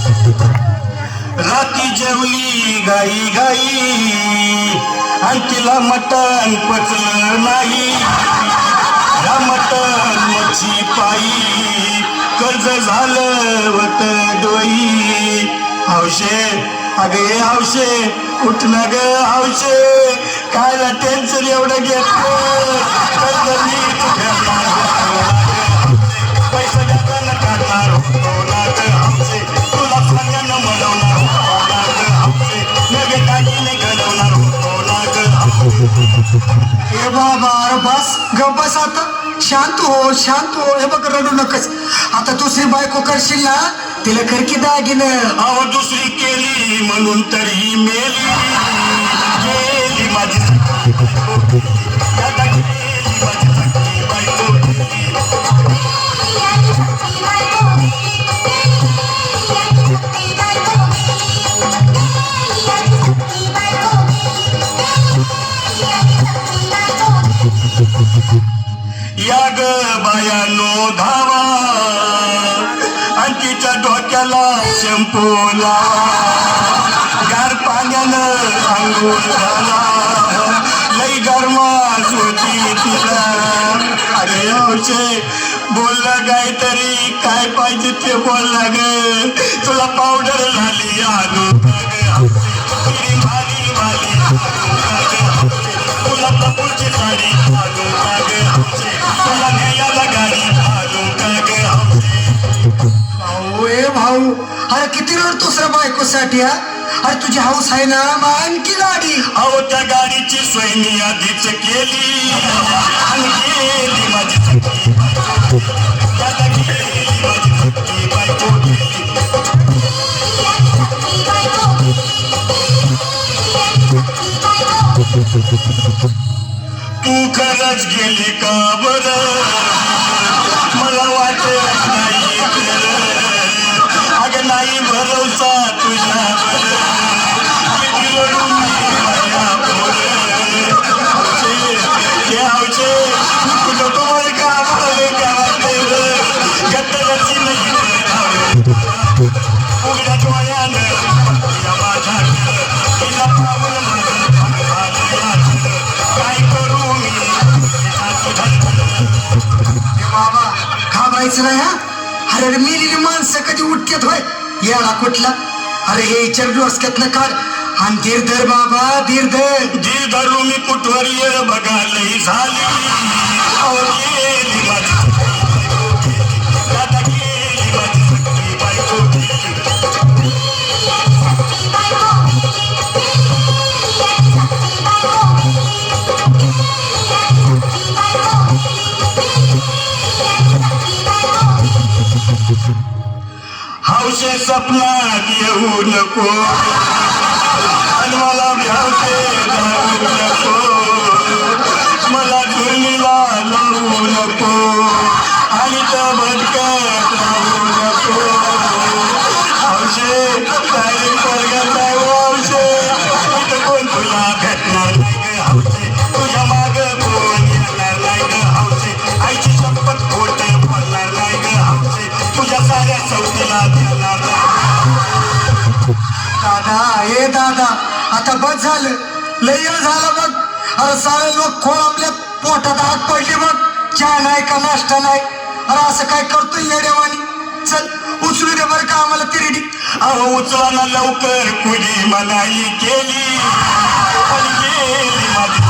राती जेवली गाई गाई आणि तिला मटण पचलं नाही. या मटण मच्छी पायी कर्ज झालं वत डोई. हौशे अगे हौशे उठ ना ग हौशे, कायला टेन्शन एवढं घेतलं. कर्ज नीट फेडणार पैसा घेताना काढणार होतो ना ग हौशे, तुला सांगायला म्हणवणार होतो ना ग हौशे, नगे टाकीने घडवणार होतो ना ग हौशे. ए बाबा अरे बस गप बस आता, शांत हो. हे बघ रडू नकच. आता दुसरी बायको करशील ना तिला कर की दागिनं. अहो दुसरी केली म्हणून तरी मेली. गेली माझी आता गेली माझी सख्खी बायको गेली. या ग बायानो धावा आणि तिच्या डोक्याला शॅम्पू लावा. गार पाण्यानं अंघोळ झाला, लई गरमास होती तिला. अरे हौशे बोलला काहीतरी, काय पाहिजे ते बोलला ग. तुला पावडर झाली आणू माली माली, तुला कपूरची साडी आणू का ग हौशे, तुला न्यायाला गाडी आणू का ग हौशे. भाऊ ए भाऊ अरे किती रडतोस रे बायकोसाठी हा. अरे तुझी हौस आहे ना मग आणखी गाडी. अहो त्या गाडीची सोय मी आधीच केली आणि गेली माझी सख्खी बायको. आता गेली माझी सख्खी बायको गेली. तू खरंच गेली का बरं, मला वाटत नाही खरं. अगं नाही भरोसा तुझ्यावर, किती रडू मी माझ्या पोरं. हौशे तुझं तुम्हाला का आम्हाला गावातले गट्टरची नाही उघड्या डोळ्यानं या माझ्या तिला पाहून काय करू मी. बाबा घाबरायचं नाही हा. अरे मेलेली माणसं कधी उठतात होय येडा कुठला. अरे हे विचार डोसक्यातनं काढ आणि धीर धर बाबा धीर धर. धीर धरू मी कुठवर ये बघा लई झाली. अहो गेली माझी आता गेली माझी सख्खी बायको गेली. हौशे सपनात येऊ नको आणि मला भ्यावते जाऊ नको, मला धुळीला लावू नको आणि त्या भटक्यात राहू नको. हौशे काय वर्गात आहे हौशे, इथं कोण तुला भेटणार नाही ग हौशे, तुझ्या माग कोण येणार नाही ग हौशे, आईची शपथ खोट बोलणार नाही ग हौशे, तुझ्या साऱ्या सौतीला देणार नाही. दादा ए दादा आता बस झालं, लय झालं बघ. अरे सारे लोक खोळंबल्यात, पोटात हात पडले बघ. चहा नाही का नाश्ता नाही. अरे असं काय करतोय येड्यावानी. चल उचलू दे बरं का आम्हाला तिरडी. अहो उचलाना लवकर कुणी मनाई केली आणि गेली माझी